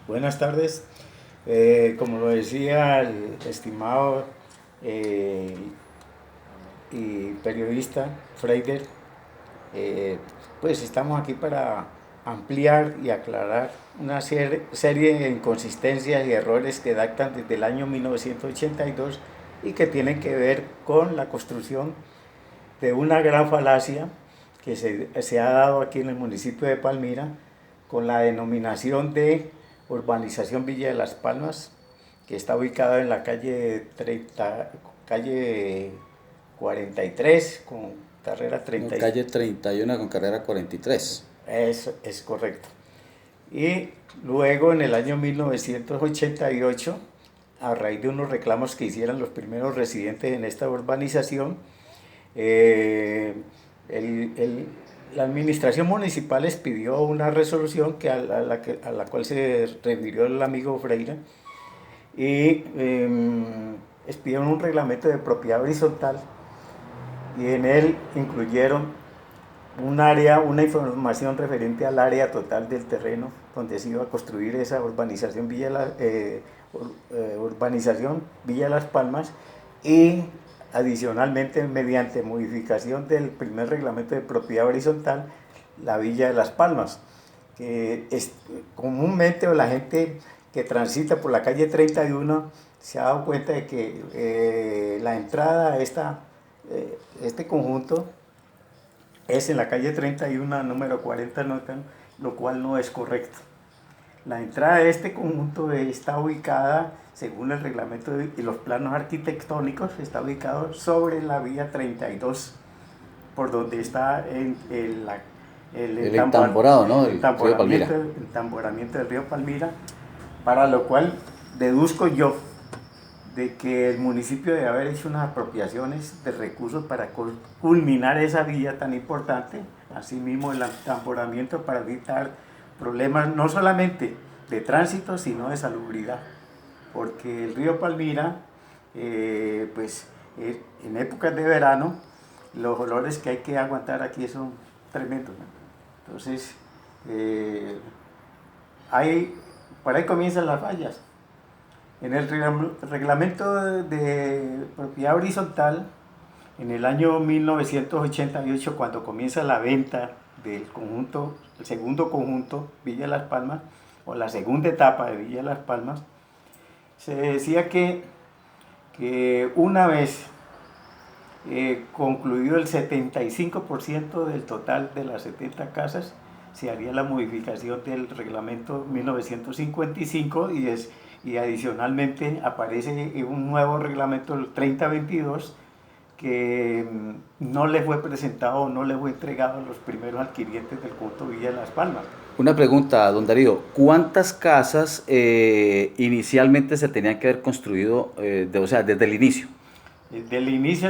Buenas tardes. Como lo decía el estimado eh, y periodista Freider, eh, pues estamos aquí para ampliar y aclarar una serie de inconsistencias y errores que datan desde el año 1982 y que tienen que ver con la construcción de una gran falacia que se ha dado aquí en el municipio de Palmira con la denominación de Urbanización Villa de las Palmas, que está ubicada en la calle 43 con carrera No, 30. calle 31 con carrera 43. Eso es correcto. Y luego en el año 1988, a raíz de unos reclamos que hicieron los primeros residentes en esta urbanización, eh, el, el, la administración municipal expidió una resolución a la cual se refirió el amigo Freire y expidieron un reglamento de propiedad horizontal y en él incluyeron una información referente al área total del terreno donde se iba a construir esa urbanización Villa Las Palmas y adicionalmente mediante modificación del primer reglamento de propiedad horizontal la Villa de Las Palmas, que es, comúnmente la gente que transita por la calle 31 se ha dado cuenta de que la entrada a este conjunto es en la calle 31, número 40, lo cual no es correcto. La entrada de este conjunto está ubicada, según el reglamento y los planos arquitectónicos, está ubicado sobre la vía 32, por donde está el El entamborado, ¿no? El río Palmira. entamboramiento del río Palmira, para lo cual deduzco yo de que el municipio debe haber hecho unas apropiaciones de recursos para culminar esa vía tan importante, asimismo el entamboramiento para evitar problemas no solamente de tránsito, sino de salubridad, porque el río Palmira, en épocas de verano, los olores que hay que aguantar aquí son tremendos, ¿no? Entonces, por ahí comienzan las fallas. En el reglamento de propiedad horizontal, en el año 1988, cuando comienza la venta del conjunto, el segundo conjunto, Villa Las Palmas, o la segunda etapa de Villa Las Palmas, se decía que una vez concluido el 75% del total de las 70 casas, se haría la modificación del reglamento 1955 y adicionalmente aparece un nuevo reglamento, el 3022, que no le fue presentado, no le fue entregado a los primeros adquirientes del conjunto Villa de Las Palmas. Una pregunta, don Darío. ¿Cuántas casas inicialmente se tenían que haber construido, o sea, desde el inicio? Desde el inicio,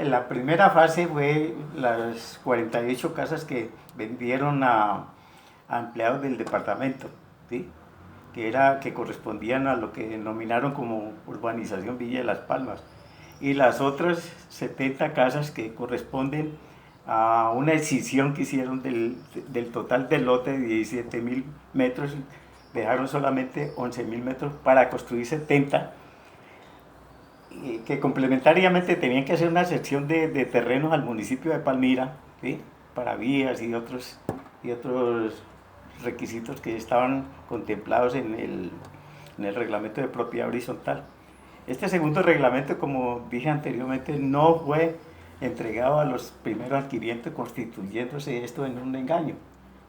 la primera fase fue las 48 casas que vendieron a empleados del departamento, ¿sí? Que correspondían a lo que denominaron como urbanización Villa de Las Palmas. Y las otras 70 casas que corresponden a una excisión que hicieron del total del lote de 17.000 metros, dejaron solamente 11.000 metros para construir 70, que complementariamente tenían que hacer una sección de terrenos al municipio de Palmira, ¿sí? Para vías y otros requisitos que estaban contemplados en el reglamento de propiedad horizontal. Este segundo reglamento, como dije anteriormente, no fue entregado a los primeros adquirientes, constituyéndose esto en un engaño.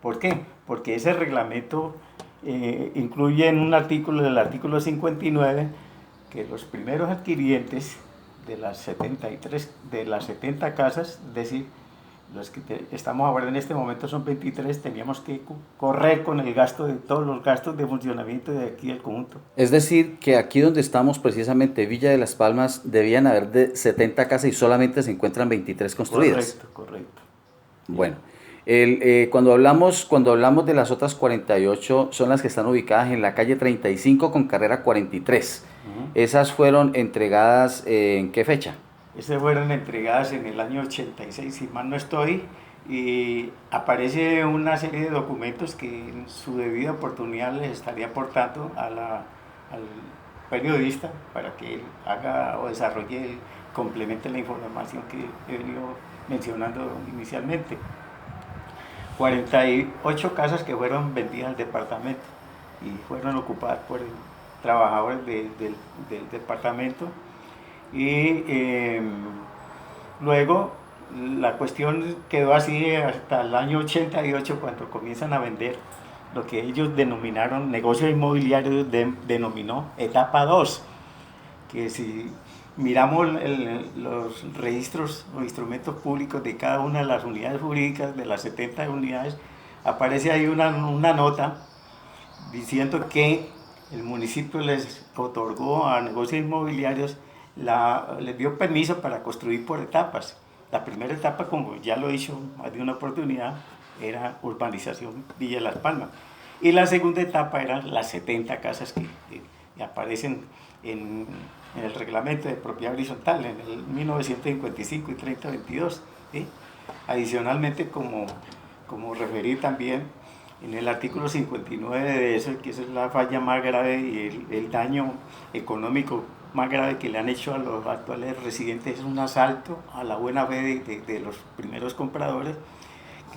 ¿Por qué? Porque ese reglamento incluye en un artículo, del artículo 59, que los primeros adquirientes de las 70 casas, es decir, los que estamos ahora en este momento son 23, teníamos que correr con el gasto de todos los gastos de funcionamiento de aquí del conjunto. Es decir, que aquí donde estamos precisamente, Villa de las Palmas, debían haber de 70 casas y solamente se encuentran 23 construidas. Correcto, correcto. Bueno, cuando hablamos de las otras 48, son las que están ubicadas en la calle 35 con carrera 43. ¿Esas fueron entregadas en qué fecha? Esas fueron entregadas en el año 86, si mal no estoy, y aparece una serie de documentos que en su debida oportunidad les estaría aportando al periodista para que él haga o desarrolle, complemente la información que he venido mencionando inicialmente. 48 casas que fueron vendidas al departamento y fueron ocupadas por trabajadores del departamento. Y luego la cuestión quedó así hasta el año 88, cuando comienzan a vender lo que ellos denominaron, negocio inmobiliario denominó etapa 2, que si miramos los registros o instrumentos públicos de cada una de las unidades jurídicas, de las 70 unidades, aparece ahí una nota diciendo que el municipio les otorgó a negocios inmobiliarios, les dio permiso para construir por etapas. La primera etapa, como ya lo he dicho más de una oportunidad, era urbanización Villa Las Palmas. Y la segunda etapa eran las 70 casas que aparecen en el reglamento de propiedad horizontal, en el 1955 y 3022. ¿Sí? Adicionalmente, como referí también en el artículo 59 de eso, que esa es la falla más grave y el daño económico más grave que le han hecho a los actuales residentes, es un asalto a la buena fe de los primeros compradores,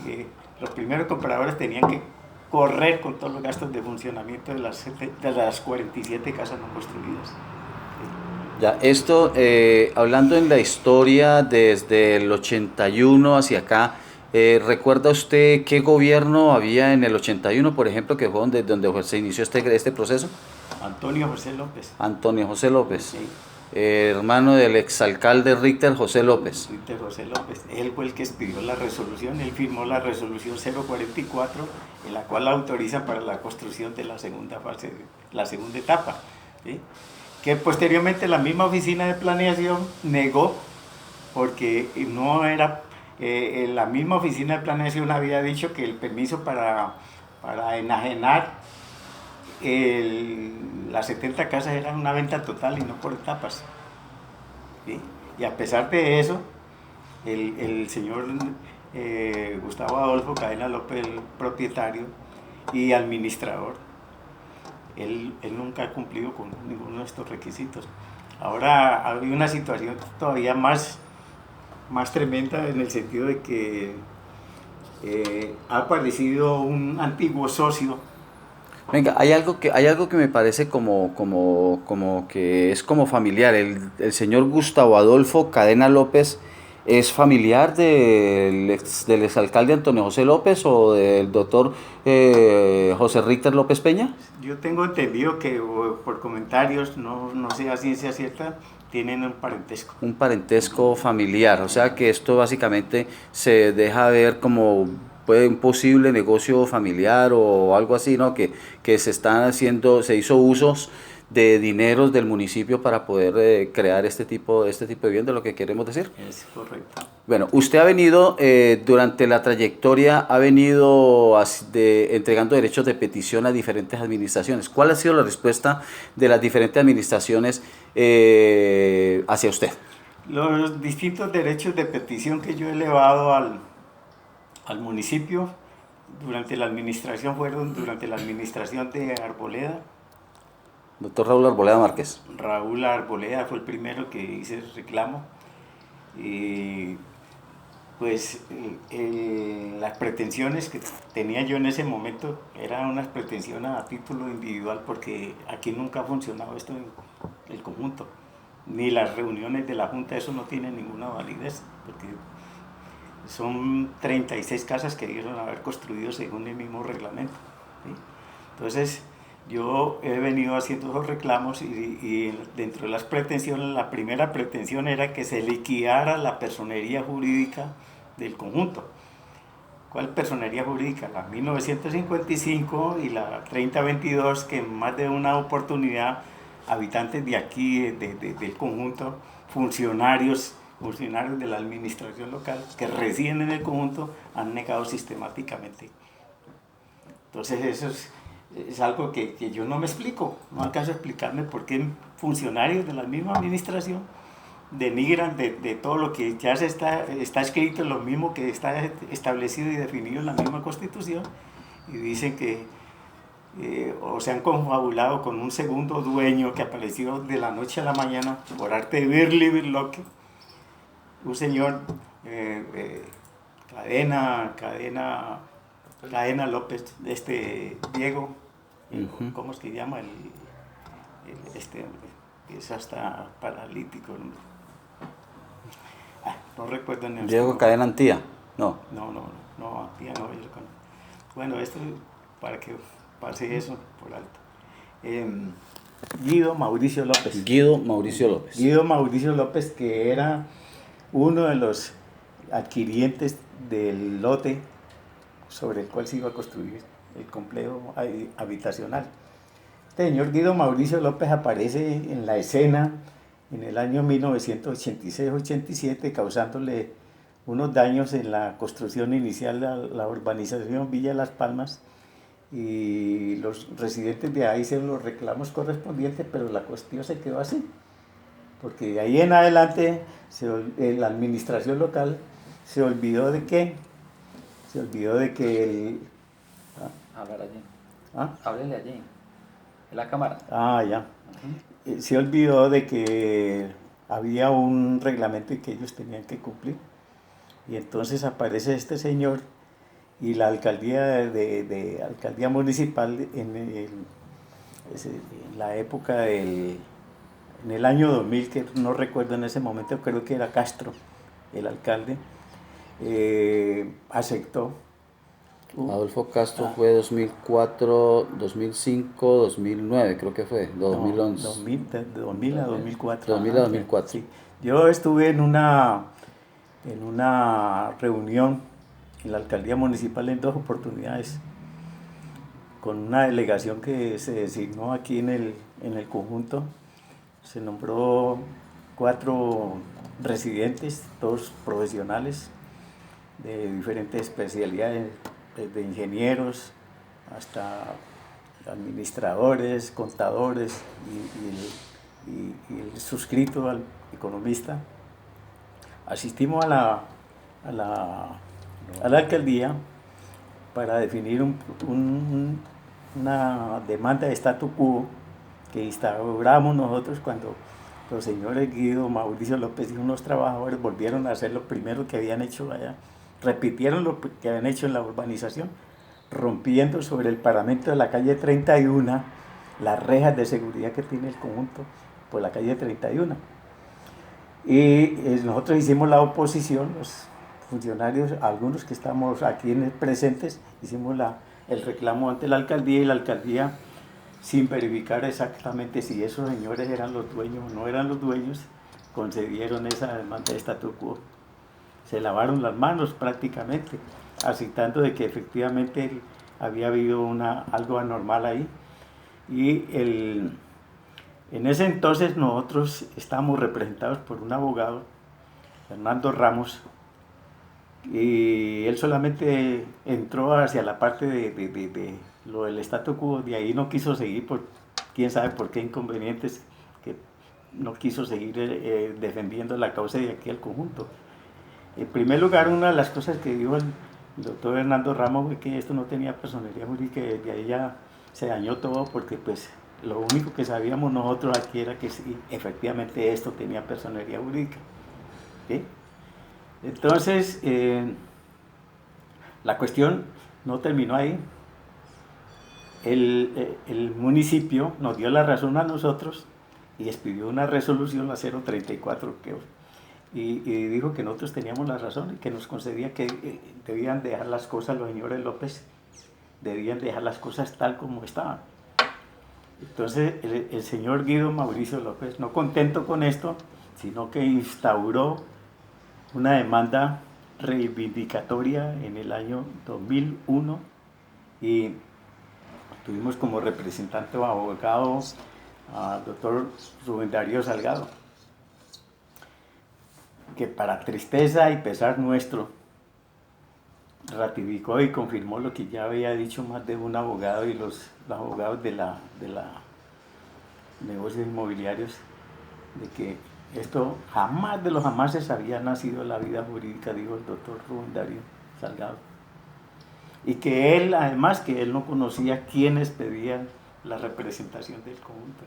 que los primeros compradores tenían que correr con todos los gastos de funcionamiento de las 47 casas no construidas. Ya, esto, hablando en la historia desde el 81 hacia acá, ¿recuerda usted qué gobierno había en el 81, por ejemplo, que fue donde se inició este proceso? Antonio José López. Antonio José López. Sí. Hermano del exalcalde Richter José López. Richter José López. Él fue el que expidió la resolución, él firmó la resolución 044, en la cual autoriza para la construcción de la segunda fase, la segunda etapa. ¿Sí? Que posteriormente la misma oficina de planeación negó, porque no era, la misma oficina de planeación había dicho que el permiso para enajenar las 70 casas era una venta total y no por etapas. ¿Sí? Y a pesar de eso, el señor Gustavo Adolfo Cadena López, el propietario y administrador, él nunca ha cumplido con ninguno de estos requisitos. Ahora hay una situación todavía más tremenda, en el sentido de que ha aparecido un antiguo socio. Venga, hay algo que me parece como que es como familiar. El señor Gustavo Adolfo Cadena López es familiar del exalcalde Antonio José López o del doctor José Richter López Peña. Yo tengo entendido que por comentarios, no sé a ciencia cierta, tienen un parentesco. Un parentesco familiar, o sea que esto básicamente se deja ver como un posible negocio familiar o algo así, ¿no? Que se hizo usos de dineros del municipio para poder crear este tipo de vivienda, lo que queremos decir. Es correcto. Bueno, usted ha venido, durante la trayectoria, entregando derechos de petición a diferentes administraciones. ¿Cuál ha sido la respuesta de las diferentes administraciones hacia usted? Los distintos derechos de petición que yo he elevado al municipio durante la administración fueron durante la administración de Arboleda. Doctor Raúl Arboleda Márquez. Raúl Arboleda fue el primero que hice el reclamo. Y pues las pretensiones que tenía yo en ese momento eran unas pretensiones a título individual, porque aquí nunca ha funcionado esto en el conjunto, ni las reuniones de la Junta, eso no tiene ninguna validez, porque son 36 casas que debieron haber construido según el mismo reglamento. ¿Sí? Entonces yo he venido haciendo esos reclamos y dentro de las pretensiones, la primera pretensión era que se liquidara la personería jurídica del conjunto. ¿Cuál personería jurídica? La 1955 y la 3022, que en más de una oportunidad habitantes de aquí, del conjunto, funcionarios de la administración local que residen en el conjunto, han negado sistemáticamente. Entonces eso es algo que yo no me explico, no alcanzo a explicarme por qué funcionarios de la misma administración denigran de todo lo que ya está escrito, lo mismo que está establecido y definido en la misma Constitución, y dicen que o se han confabulado con un segundo dueño que apareció de la noche a la mañana por arte de Birli Birloque, un señor Cadena López, Diego, ¿cómo es que llama? Este hombre, que es hasta paralítico, ¿no? No recuerdo en el Diego Cadena Antía, no. No, Antía no, yo lo conozco. Bueno, esto para que pase eso por alto. Guido Mauricio López. Guido Mauricio López. Guido Mauricio López, que era uno de los adquirientes del lote sobre el cual se iba a construir el complejo habitacional. Este señor Guido Mauricio López aparece en la escena en el año 1986-87, causándole unos daños en la construcción inicial de la urbanización Villa Las Palmas, y los residentes de ahí hicieron los reclamos correspondientes, pero la cuestión se quedó así, porque de ahí en adelante la administración local se olvidó de que el... Hablar allí. ¿Ah? Háblele allí, en la cámara. Ya. Se olvidó de que había un reglamento y que ellos tenían que cumplir. Y entonces aparece este señor y la alcaldía alcaldía municipal en la época en el año 2000, que no recuerdo en ese momento, creo que era Castro el alcalde, aceptó. Adolfo Castro fue 2004, 2005, 2009, creo que fue, 2011. 2000 a 2004. 2000 a 2004. Sí. Yo estuve en una reunión en la alcaldía municipal en 2 oportunidades, con una delegación que se designó aquí en el conjunto. Se nombró 4 residentes, todos profesionales de diferentes especialidades, desde ingenieros hasta administradores, contadores y el suscrito al economista. Asistimos a la alcaldía para definir una demanda de statu quo que instauramos nosotros cuando los señores Guido Mauricio López y unos trabajadores volvieron a hacer lo primero que habían hecho allá. Repitieron lo que habían hecho en la urbanización, rompiendo sobre el paramento de la calle 31 las rejas de seguridad que tiene el conjunto por la calle 31. Y nosotros hicimos la oposición, los funcionarios, algunos que estamos aquí presentes, hicimos el reclamo ante la alcaldía, y la alcaldía, sin verificar exactamente si esos señores eran los dueños o no eran los dueños, concedieron esa demanda de statu quo. Se lavaron las manos prácticamente, aceptando de que efectivamente había habido algo anormal ahí. Y en ese entonces nosotros estábamos representados por un abogado, Fernando Ramos, y él solamente entró hacia la parte de lo del statu quo, de ahí no quiso seguir por quién sabe por qué inconvenientes, que no quiso seguir defendiendo la causa de aquí al conjunto. En primer lugar, una de las cosas que dijo el doctor Fernando Ramos fue que esto no tenía personería jurídica, y desde ahí ya se dañó todo, porque pues lo único que sabíamos nosotros aquí era que sí, efectivamente esto tenía personería jurídica. ¿Sí? Entonces, la cuestión no terminó ahí. El municipio nos dio la razón a nosotros y expidió una resolución, la 034, y dijo que nosotros teníamos la razón y que nos concedía que debían dejar las cosas, los señores López debían dejar las cosas tal como estaban. Entonces el señor Guido Mauricio López, no contento con esto, sino que instauró una demanda reivindicatoria en el año 2001, y tuvimos como representante o abogado al doctor Rubén Darío Salgado, que para tristeza y pesar nuestro ratificó y confirmó lo que ya había dicho más de un abogado y los abogados de la negocios inmobiliarios, de que esto jamás de los jamases había nacido en la vida jurídica, dijo el doctor Rubén Darío Salgado. Y que él, además, que él no conocía quiénes pedían la representación del conjunto.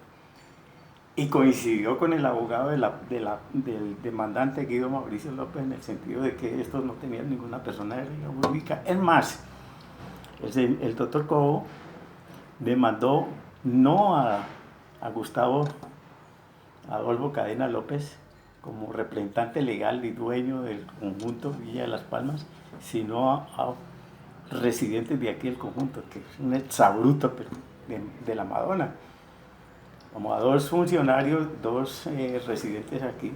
Y coincidió con el abogado del demandante Guido Mauricio López en el sentido de que estos no tenían ninguna persona de religión jurídica. Es más, el doctor Cobo demandó no a Gustavo Adolfo Cadena López como representante legal y dueño del conjunto Villa de las Palmas, sino a residentes de aquí del conjunto, que es un exabruto de la Madonna. Como a dos funcionarios, dos residentes aquí.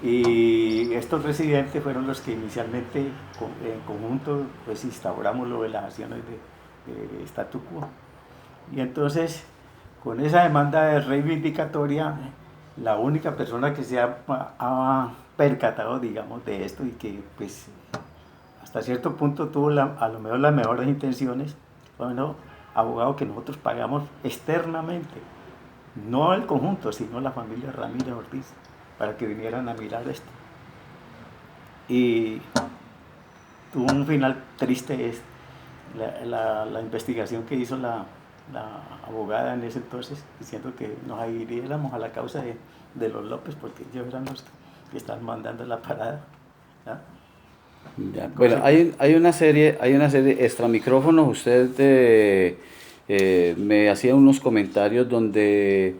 Y estos residentes fueron los que inicialmente en conjunto pues instauramos lo de las acciones de statu quo. Y entonces, con esa demanda de reivindicatoria, la única persona que se ha percatado, digamos, de esto y que pues hasta cierto punto tuvo a lo mejor las mejores intenciones, bueno, abogado que nosotros pagamos externamente, no el conjunto, sino la familia Ramírez Ortiz, para que vinieran a mirar esto. Y tuvo un final triste, es la investigación que hizo la abogada en ese entonces, diciendo que nos adhiriéramos a la causa de los López, porque ellos eran los que están mandando la parada, ¿no? Ya, bueno, hay una serie extra micrófonos. Usted me hacía unos comentarios donde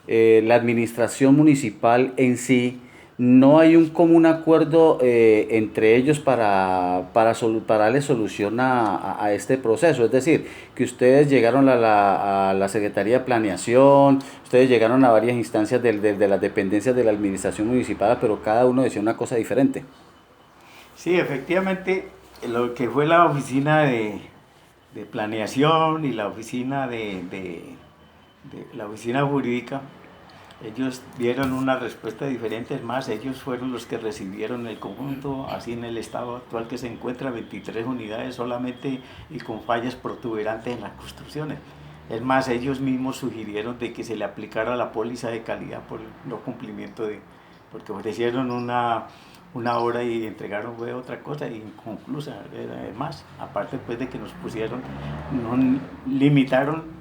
la administración municipal en sí no hay un común acuerdo entre ellos para darle solución a este proceso. Es decir, que ustedes llegaron a la Secretaría de Planeación, ustedes llegaron a varias instancias de las dependencias de la administración municipal, pero cada uno decía una cosa diferente. Sí, efectivamente, lo que fue la oficina de planeación y la oficina la oficina jurídica, ellos dieron una respuesta diferente. Es más, ellos fueron los que recibieron el conjunto, así en el estado actual que se encuentra, 23 unidades solamente y con fallas protuberantes en las construcciones. Es más, ellos mismos sugirieron de que se le aplicara la póliza de calidad por no cumplimiento porque ofrecieron una obra y entregaron fue otra cosa inconclusa. Además, aparte pues de que nos pusieron,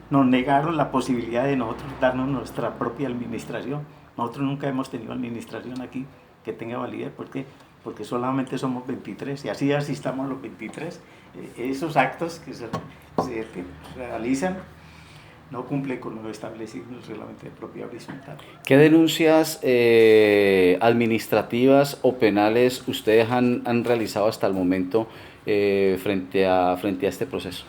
nos negaron la posibilidad de nosotros darnos nuestra propia administración. Nosotros nunca hemos tenido administración aquí que tenga validez, porque solamente somos 23 y así asistamos los 23. Esos actos que se realizan no cumple con lo establecido en el reglamento de propiedad horizontal. ¿Qué denuncias administrativas o penales ustedes han realizado hasta el momento frente a este proceso?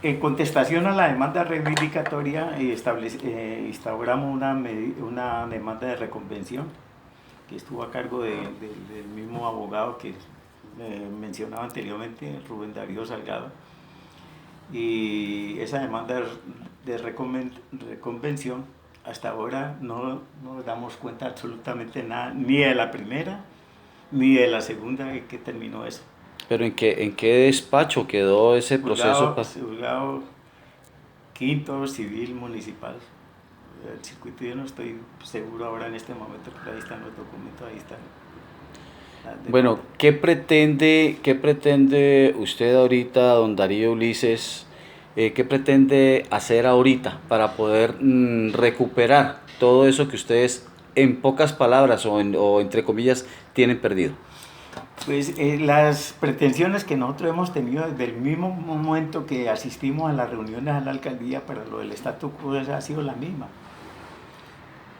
En contestación a la demanda reivindicatoria, instauramos una demanda de reconvención que estuvo a cargo del mismo abogado que mencionaba anteriormente, Rubén Darío Salgado. Y esa demanda de reconvención, hasta ahora no nos damos cuenta absolutamente nada, ni de la primera, ni de la segunda que terminó eso. ¿Pero en qué despacho quedó ese proceso? Juzgado quinto civil municipal. El circuito yo no estoy seguro ahora en este momento, pero ahí están los documentos, ahí están. Bueno, ¿qué pretende usted ahorita, don Darío Ulises? ¿Qué pretende hacer ahorita para poder recuperar todo eso que ustedes, en pocas palabras o entre comillas, tienen perdido? Pues las pretensiones que nosotros hemos tenido desde el mismo momento que asistimos a las reuniones a la alcaldía para lo del statu quo ha sido la misma.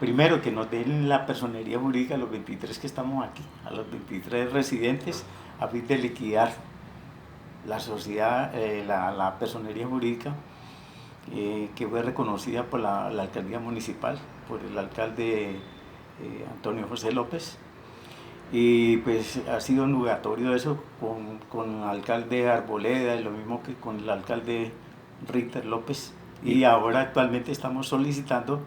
Primero, que nos den la personería jurídica a los 23 que estamos aquí, a los 23 residentes, a fin de liquidar la sociedad, la personería jurídica, que fue reconocida por la alcaldía municipal, por el alcalde Antonio José López. Y pues ha sido nugatorio eso con el alcalde Arboleda y lo mismo que con el alcalde Ritter López. Y ahora actualmente estamos solicitando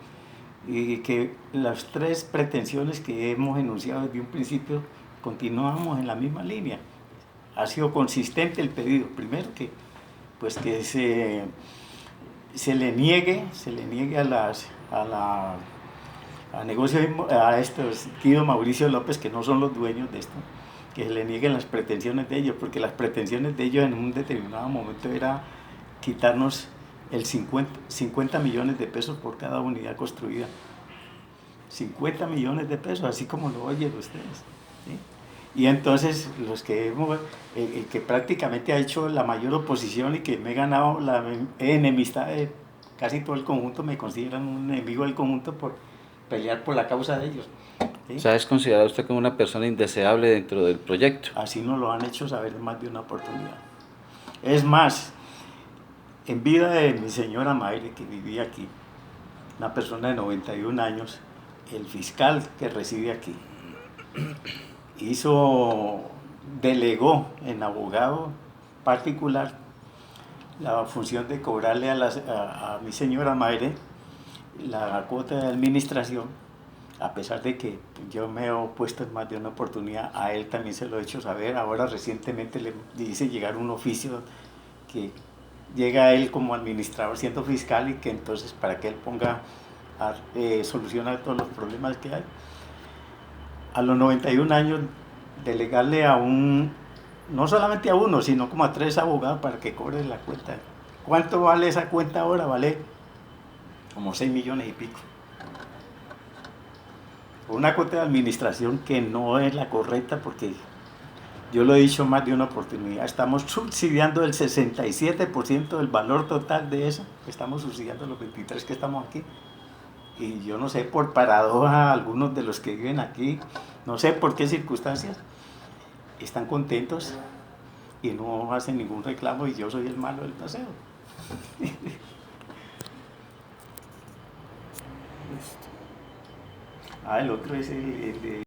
que las tres pretensiones que hemos enunciado desde un principio continuamos en la misma línea. Ha sido consistente el pedido. Primero que se le niegue a a negocio a estos Guido Mauricio López, que no son los dueños de esto, que se le nieguen las pretensiones de ellos, porque las pretensiones de ellos en un determinado momento era quitarnos el 50 millones de pesos por cada unidad construida. 50 millones de pesos, así como lo oyen ustedes. ¿Sí? Y entonces los que el que prácticamente ha hecho la mayor oposición y que me he ganado la enemistad de casi todo el conjunto, me consideran un enemigo del conjunto por pelear por la causa de ellos. ¿Sí? O sea, ¿es considerado usted como una persona indeseable dentro del proyecto? Así nos lo han hecho saber en más de una oportunidad. Es más, en vida de mi señora Mayre, que vivía aquí, una persona de 91 años, el fiscal que reside aquí, delegó en abogado particular la función de cobrarle a mi señora Mayre la cuota de administración, a pesar de que yo me he opuesto en más de una oportunidad. A él también se lo he hecho saber. Ahora recientemente le hice llegar un oficio que llega a él como administrador siendo fiscal, y que entonces para que él ponga a solucionar todos los problemas que hay. A los 91 años, delegarle no solamente a uno, sino como a 3 abogados para que cobren la cuenta. ¿Cuánto vale esa cuenta ahora? Vale como 6 millones y pico. Una cuota de administración que no es la correcta, porque yo lo he dicho más de una oportunidad, estamos subsidiando el 67% del valor total de eso, estamos subsidiando los 23 que estamos aquí. Y yo no sé, por paradoja, algunos de los que viven aquí, no sé por qué circunstancias, están contentos y no hacen ningún reclamo, y yo soy el malo del paseo. El otro es el de